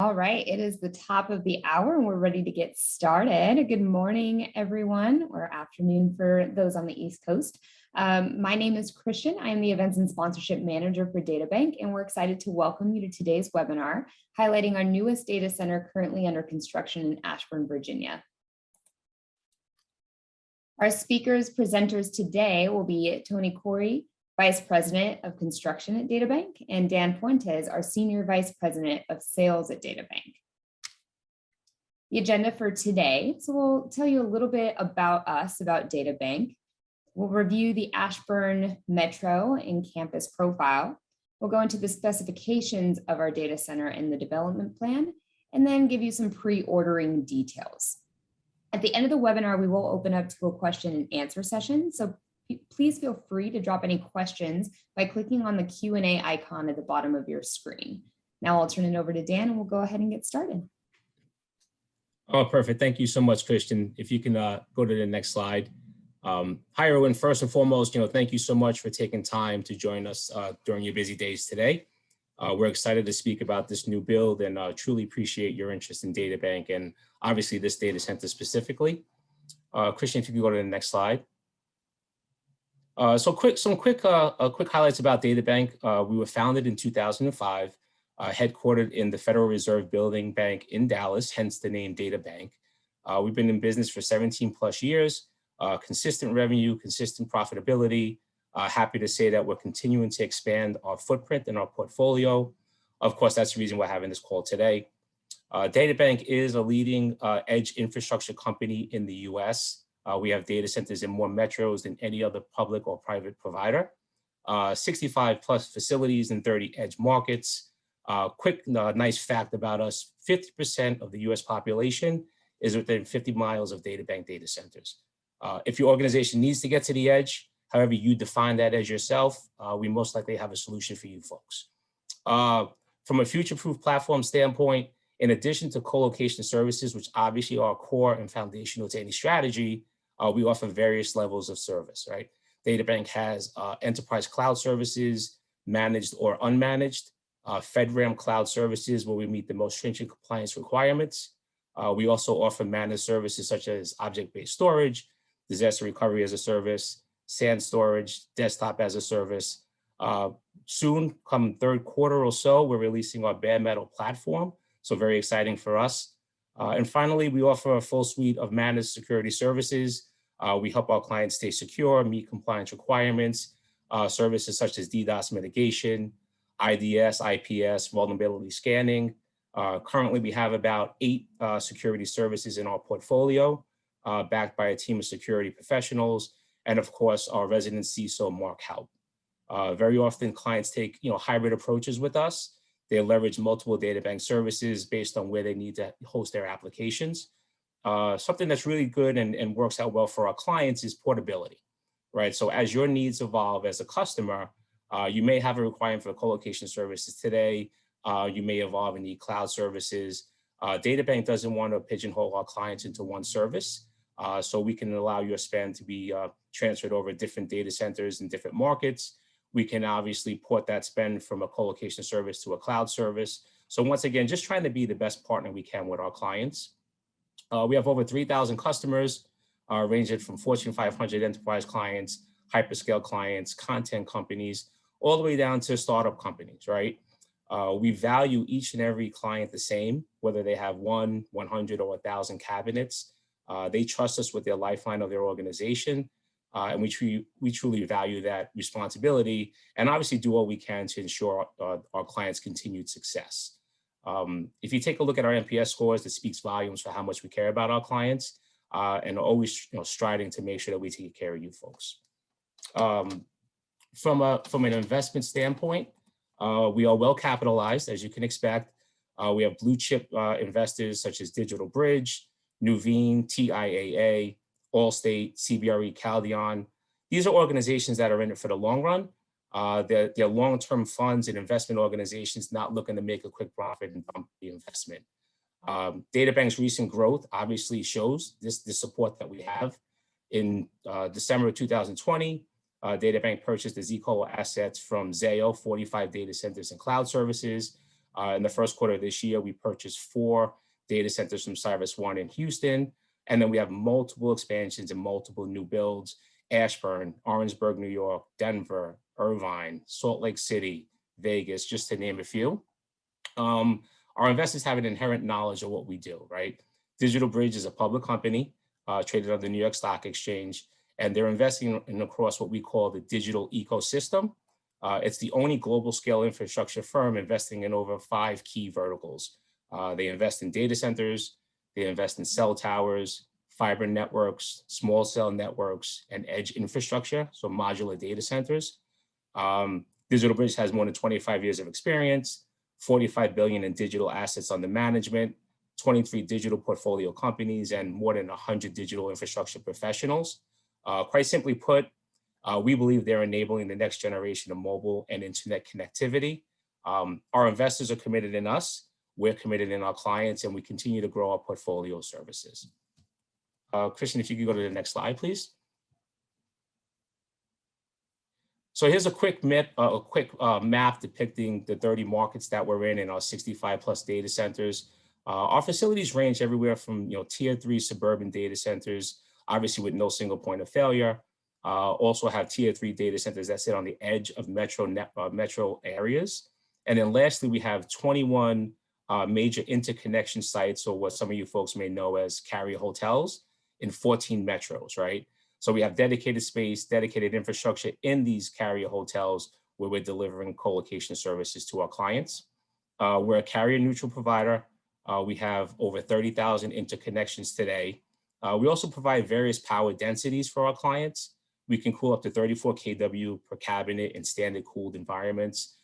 All right, it is the top of the hour and we're ready to get started. Good morning, everyone, or afternoon for those on the East Coast. My name is Christian. I am the Events and Sponsorship Manager for DataBank, and we're excited to welcome you to today's webinar, highlighting our newest data center currently under construction in Ashburn, Virginia. Our presenters today will be Tony Corey, Vice President of Construction at DataBank, and Dan Fuentes, our Senior Vice President of Sales at DataBank. The agenda for today, so we'll tell you a little bit about us, about DataBank. We'll review the Ashburn Metro and campus profile. We'll go into the specifications of our data center and the development plan, and then give you some pre-ordering details. At the end of the webinar, we will open up to a question and answer session. So please feel free to drop any questions by clicking on the Q&A icon at the bottom of your screen. Now I'll turn it over to Dan and we'll go ahead and get started. Oh, perfect. Thank you so much, Christian. If you can go to the next slide. Hi, everyone. First and foremost, thank you so much for taking time to join us during your busy days today. We're excited to speak about this new build and truly appreciate your interest in DataBank and obviously this data center specifically. Christian, if you could go to the next slide. Some quick highlights about DataBank. We were founded in 2005, headquartered in the Federal Reserve Building Bank in Dallas, hence the name DataBank. We've been in business for 17 plus years, consistent revenue, consistent profitability. Happy to say that we're continuing to expand our footprint and our portfolio. Of course, that's the reason we're having this call today. DataBank is a leading edge infrastructure company in the US. We have data centers in more metros than any other public or private provider. 65 plus facilities in 30 edge markets. Nice fact about us, 50% of the US population is within 50 miles of DataBank data centers. If your organization needs to get to the edge, however you define that as yourself, we most likely have a solution for you folks. From a future-proof platform standpoint, in addition to co-location services, which obviously are core and foundational to any strategy, we offer various levels of service, right? DataBank has enterprise cloud services, managed or unmanaged, FedRAMP cloud services where we meet the most stringent compliance requirements. We also offer managed services such as object-based storage, disaster recovery as a service, SAN storage, desktop as a service. Soon, come third quarter or so, we're releasing our bare metal platform. So very exciting for us. And finally, we offer a full suite of managed security services. We help our clients stay secure, meet compliance requirements, services such as DDoS mitigation, IDS, IPS, vulnerability scanning. Currently, we have about 8 security services in our portfolio, backed by a team of security professionals, and of course, our resident CISO, Mark Haupt. Very often, clients take hybrid approaches with us. They leverage multiple DataBank services based on where they need to host their applications. Something that's really good and works out well for our clients is portability, right? So as your needs evolve as a customer, you may have a requirement for co-location services today. You may evolve and need cloud services. DataBank doesn't want to pigeonhole our clients into one service. So we can allow your spend to be transferred over different data centers in different markets. We can obviously port that spend from a co-location service to a cloud service. So once again, just trying to be the best partner we can with our clients. We have over 3,000 customers, ranging from Fortune 500 enterprise clients, hyperscale clients, content companies, all the way down to startup companies, right? We value each and every client the same, whether they have 1, 100, or 1,000 cabinets. They trust us with their lifeline of their organization. And we truly value that responsibility and obviously do all we can to ensure our clients' continued success. If you take a look at our NPS scores, that speaks volumes for how much we care about our clients and always striving to make sure that we take care of you folks. From an investment standpoint, we are well capitalized, as you can expect. We have blue chip investors such as DigitalBridge, Nuveen, TIAA, Allstate, CBRE, Caldion. These are organizations that are in it for the long run. They're long-term funds and investment organizations not looking to make a quick profit and dump the investment. DataBank's recent growth obviously shows the support that we have. In December of 2020, DataBank purchased the zColo assets from Zayo, 45 data centers and cloud services. In the first quarter of this year, we purchased 4 data centers from CyrusOne in Houston. And then we have multiple expansions and multiple new builds: Ashburn, Orangeburg, New York, Denver, Irvine, Salt Lake City, Vegas, just to name a few. Our investors have an inherent knowledge of what we do, right? DigitalBridge is a public company traded on the New York Stock Exchange, and they're investing in across what we call the digital ecosystem. It's the only global scale infrastructure firm investing in over 5 key verticals. They invest in data centers, they invest in cell towers, fiber networks, small cell networks, and edge infrastructure, so modular data centers. DigitalBridge has more than 25 years of experience, 45 billion in digital assets under management, 23 digital portfolio companies, and more than 100 digital infrastructure professionals. Quite simply put, we believe they're enabling the next generation of mobile and internet connectivity. Our investors are committed in us, we're committed in our clients, and we continue to grow our portfolio of services. Christian, if you could go to the next slide, please. So here's a quick map depicting the 30 markets that we're in our 65 plus data centers. Our facilities range everywhere from tier 3 suburban data centers, obviously with no single point of failure. Also have tier 3 data centers that sit on the edge of metro areas. And then lastly, we have 21 major interconnection sites, or what some of you folks may know as carrier hotels, in 14 metros, right? So we have dedicated space, dedicated infrastructure in these carrier hotels where we're delivering co-location services to our clients. We're a carrier neutral provider. We have over 30,000 interconnections today. We also provide various power densities for our clients. We can cool up to 34 kW per cabinet in standard cooled environments.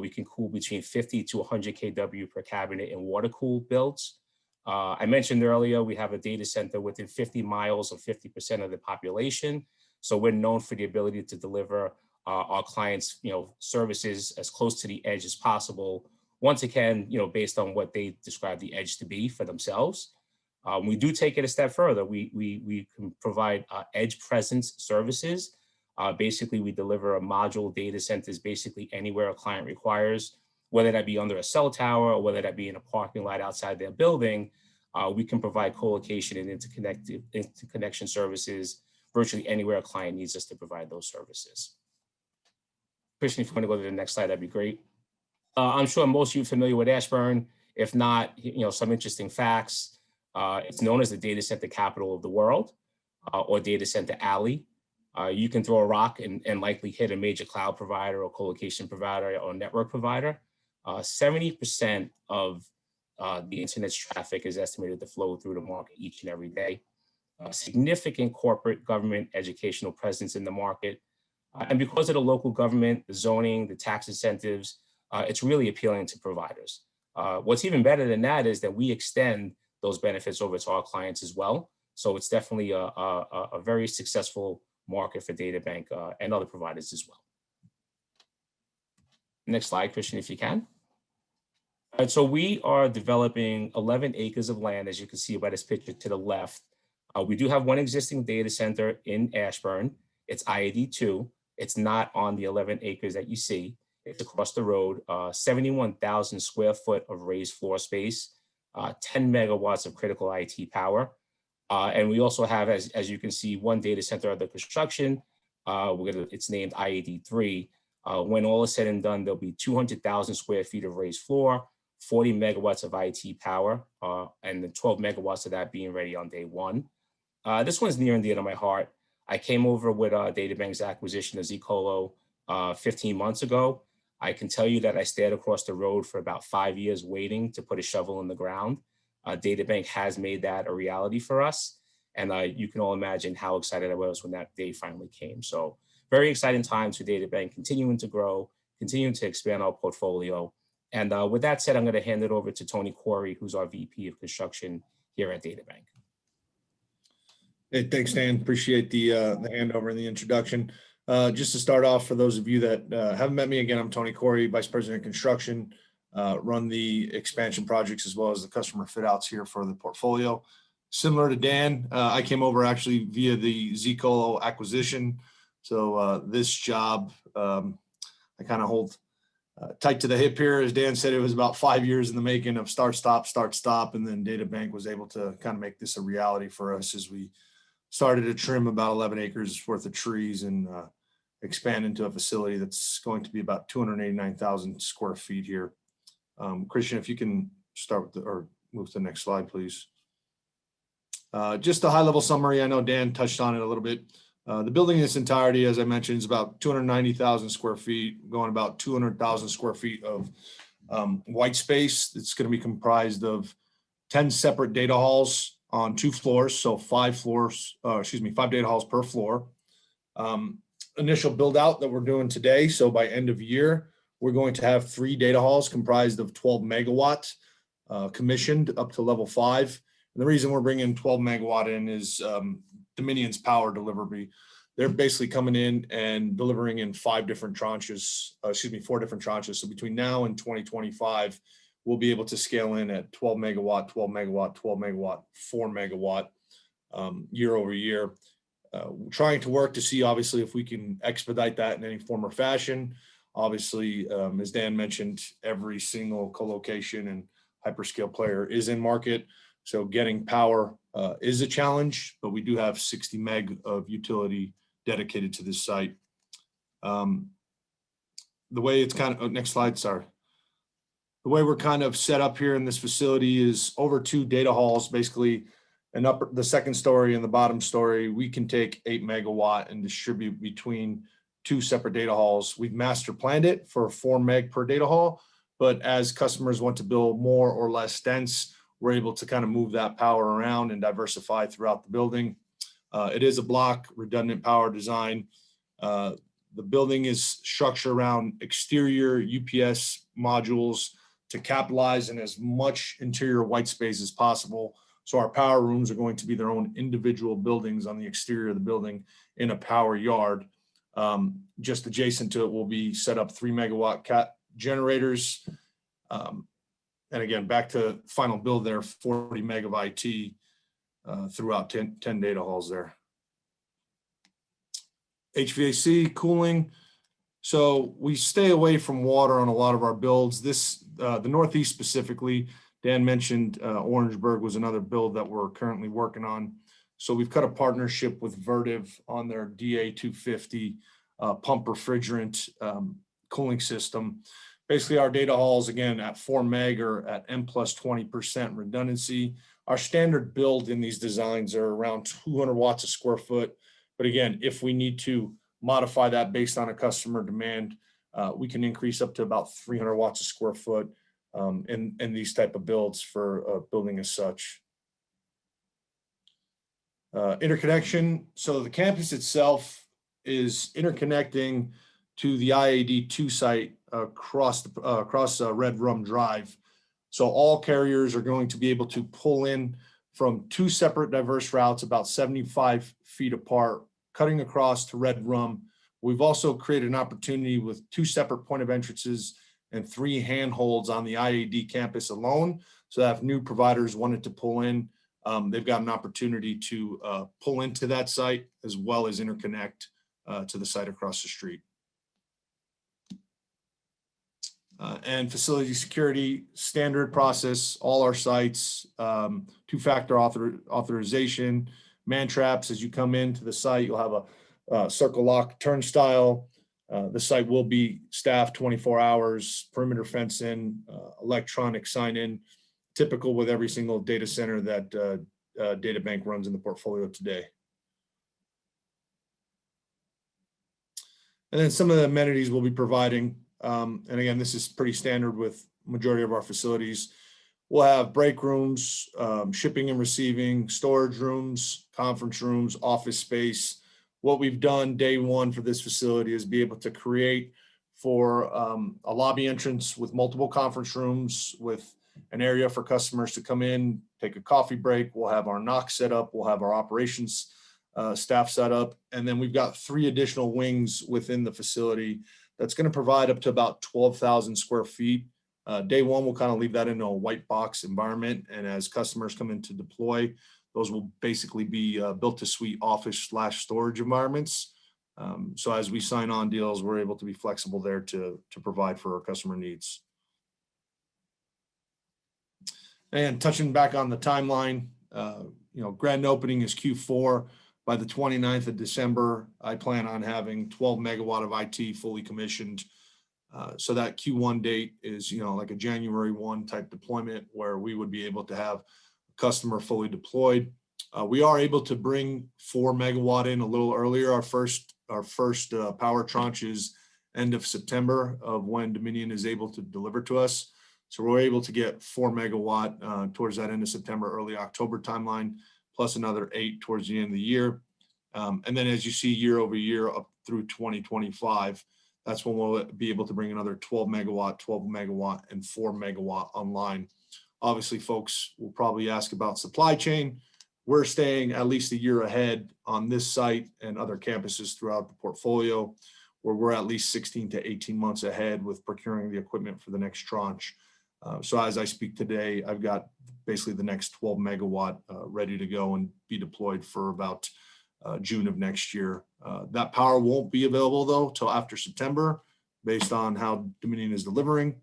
We can cool between 50 to 100 kW per cabinet in water cooled builds. I mentioned earlier, we have a data center within 50 miles of 50% of the population. So we're known for the ability to deliver our clients, services as close to the edge as possible. Once again, based on what they describe the edge to be for themselves. We do take it a step further. We can provide edge presence services. Basically, we deliver a module data centers basically anywhere a client requires, whether that be under a cell tower or whether that be in a parking lot outside their building. We can provide co-location and interconnection services virtually anywhere a client needs us to provide those services. Christian, if you want to go to the next slide, that'd be great. I'm sure most of you are familiar with Ashburn. If not, some interesting facts. It's known as the data center capital of the world, or data center alley. You can throw a rock and likely hit a major cloud provider or co-location provider or network provider. 70% of the internet's traffic is estimated to flow through the market each and every day. Significant corporate, government, educational presence in the market. And because of the local government, the zoning, the tax incentives, it's really appealing to providers. What's even better than that is that we extend those benefits over to our clients as well. So it's definitely a very successful market for DataBank and other providers as well. Next slide, Christian, if you can. All right, so we are developing 11 acres of land, as you can see by this picture to the left. We do have one existing data center in Ashburn. It's IAD2. It's not on the 11 acres that you see. It's across the road, 71,000 square foot of raised floor space, 10 megawatts of critical IT power. And we also have, as you can see, one data center under construction. It's named IAD3. When all is said and done, there'll be 200,000 square feet of raised floor, 40 megawatts of IT power, and then 12 megawatts of that being ready on day one. This one's near and dear to my heart. I came over with DataBank's acquisition of zColo 15 months ago. I can tell you that I stayed across the road for about 5 years waiting to put a shovel in the ground. DataBank has made that a reality for us. And you can all imagine how excited I was when that day finally came. So very exciting times for DataBank, continuing to grow, continuing to expand our portfolio. And with that said, I'm going to hand it over to Tony Corey, who's our VP of Construction here at DataBank. Hey, thanks, Dan. Appreciate the handover and the introduction. Just to start off, for those of you that haven't met me, again, I'm Tony Corey, Vice President of Construction, run the expansion projects as well as the customer fit outs here for the portfolio. Similar to Dan, I came over actually via the zColo acquisition. So this job, I kind of hold Tight to the hip here. As Dan said, it was about 5 years in the making of start, stop. And then DataBank was able to kind of make this a reality for us as we started to trim about 11 acres worth of trees and expand into a facility that's going to be about 289,000 square feet here. Christian, if you can start with or move to the next slide, please. Just a high level summary. I know Dan touched on it a little bit. The building in its entirety, as I mentioned, is about 290,000 square feet, going about 200,000 square feet of white space. It's going to be comprised of 10 separate data halls on 2 floors. So 5 data halls per floor. Initial build out that we're doing today. So by end of year, we're going to have 3 data halls comprised of 12 megawatts commissioned up to level 5. And the reason we're bringing 12 megawatt in is Dominion's power delivery. They're basically coming in and delivering in 4 different tranches. So between now and 2025, we'll be able to scale in at 12 megawatt, 12 megawatt, 12 megawatt, 4 megawatt year over year. Trying to work to see, obviously, if we can expedite that in any form or fashion. Obviously, as Dan mentioned, every single colocation and hyperscale player is in market. So getting power is a challenge, but we do have 60 meg of utility dedicated to this site. The way it's kind of, next slide, sorry. The way we're kind of set up here in this facility is over 2 data halls, basically the second story and the bottom story. We can take 8 megawatt and distribute between 2 separate data halls. We've master planned it for 4 meg per data hall, but as customers want to build more or less dense, we're able to kind of move that power around and diversify throughout the building. It is a block redundant power design. The building is structured around exterior UPS modules to capitalize in as much interior white space as possible. So our power rooms are going to be their own individual buildings on the exterior of the building in a power yard. Just adjacent to it will be set up 3 megawatt cat generators. And again, back to final build there, 40 meg of IT throughout 10 data halls there. HVAC, cooling. So we stay away from water on a lot of our builds. The Northeast specifically, Dan mentioned Orangeburg was another build that we're currently working on. So we've cut a partnership with Vertiv on their DA250 pump refrigerant cooling system. Basically, our data halls, again, at 4 meg or at M plus 20% redundancy. Our standard build in these designs are around 200 watts a square foot. But again, if we need to modify that based on a customer demand, we can increase up to about 300 watts a square foot in these type of builds for building as such. Interconnection. So the campus itself is interconnecting to the IAD2 site across Red Rum Drive. So all carriers are going to be able to pull in from 2 separate diverse routes about 75 feet apart, cutting across to Red Rum. We've also created an opportunity with 2 separate point of entrances and 3 handholds on the IAD campus alone. So that if new providers wanted to pull in, they've got an opportunity to pull into that site as well as interconnect to the site across the street. And facility security, standard process, all our sites, 2-factor authorization, man traps. As you come into the site, you'll have a circle lock turnstile. The site will be staffed 24 hours, perimeter fence in, electronic sign in, typical with every single data center that DataBank runs in the portfolio today. And then some of the amenities we'll be providing. And again, this is pretty standard with majority of our facilities. We'll have break rooms, shipping and receiving, storage rooms, conference rooms, office space. What we've done day one for this facility is be able to create for a lobby entrance with multiple conference rooms with an area for customers to come in, take a coffee break. We'll have our NOC set up. We'll have our operations staff set up. And then we've got 3 additional wings within the facility that's going to provide up to about 12,000 square feet. Day one, we'll kind of leave that in a white box environment. And as customers come in to deploy, those will basically be built to suite office/storage environments. So as we sign on deals, we're able to be flexible there to provide for our customer needs. And touching back on the timeline, grand opening is Q4. By the 29th of December, I plan on having 12 megawatt of IT fully commissioned. So that Q1 date is, like a January 1 type deployment where we would be able to have a customer fully deployed. We are able to bring 4 megawatt in a little earlier. Our first power tranche is end of September of when Dominion is able to deliver to us. So we're able to get 4 megawatt towards that end of September, early October timeline, plus another 8 towards the end of the year. And then as you see year over year up through 2025, that's when we'll be able to bring another 12 megawatt, and 4 megawatt online. Obviously, folks will probably ask about supply chain. We're staying at least a year ahead on this site and other campuses throughout the portfolio, where we're at least 16 to 18 months ahead with procuring the equipment for the next tranche. So as I speak today, I've got basically the next 12 megawatt ready to go and be deployed for about June of next year. That power won't be available though till after September based on how Dominion is delivering,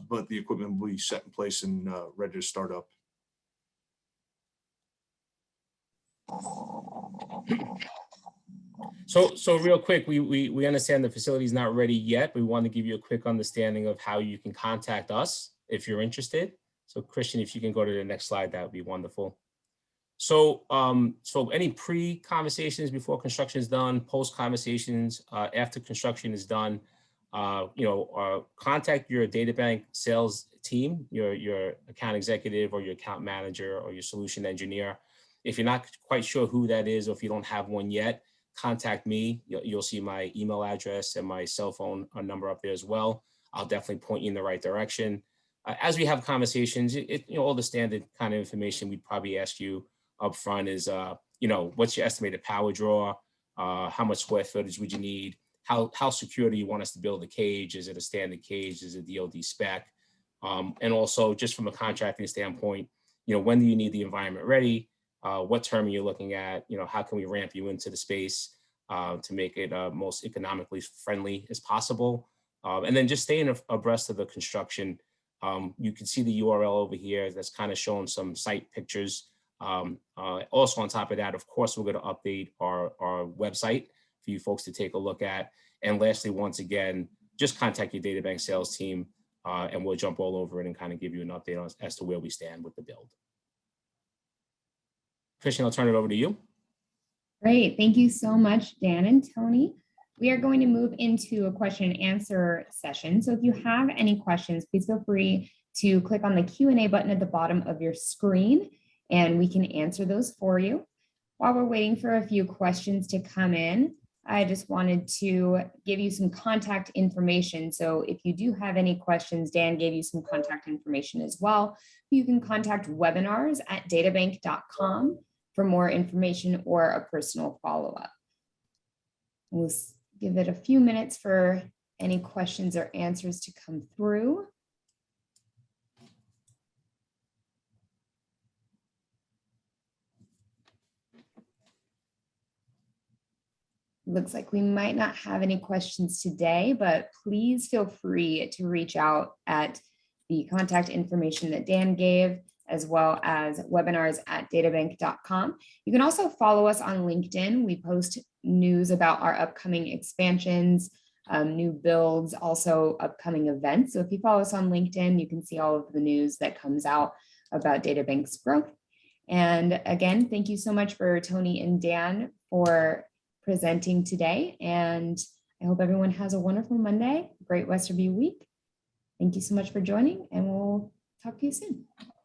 but the equipment will be set in place and ready to start up. So real quick, we understand the facility is not ready yet. We want to give you a quick understanding of how you can contact us if you're interested. So Christian, if you can go to the next slide, that would be wonderful. So any pre-conversations before construction is done, post-conversations after construction is done, contact your DataBank sales team, your account executive or your account manager or your solution engineer. If you're not quite sure who that is, or if you don't have one yet, contact me. You'll see my email address and my cell phone number up there as well. I'll definitely point you in the right direction. As we have conversations, all the standard kind of information we'd probably ask you up front is, what's your estimated power draw? How much square footage would you need? How secure do you want us to build the cage? Is it a standard cage? Is it DoD spec? And also just from a contracting standpoint, when do you need the environment ready? What term are you looking at? How can we ramp you into the space to make it most economically friendly as possible? And then just staying abreast of the construction. You can see the URL over here that's kind of showing some site pictures. Also on top of that, of course, we're going to update our website for you folks to take a look at. And lastly, once again, just contact your DataBank sales team and we'll jump all over it and kind of give you an update as to where we stand with the build. Christian, I'll turn it over to you. Great. Thank you so much, Dan and Tony. We are going to move into a question and answer session. So if you have any questions, please feel free to click on the Q&A button at the bottom of your screen and we can answer those for you. While we're waiting for a few questions to come in, I just wanted to give you some contact information. So if you do have any questions, Dan gave you some contact information as well. You can contact webinars@databank.com for more information or a personal follow-up. We'll give it a few minutes for any questions or answers to come through. Looks like we might not have any questions today, but please feel free to reach out at the contact information that Dan gave, as well as webinars@databank.com. You can also follow us on LinkedIn. We post news about our upcoming expansions, new builds, also upcoming events. So if you follow us on LinkedIn, you can see all of the news that comes out about DataBank's growth. And again, thank you so much for Tony and Dan for presenting today. And I hope everyone has a wonderful Monday, great rest of your week. Thank you so much for joining, and we'll talk to you soon.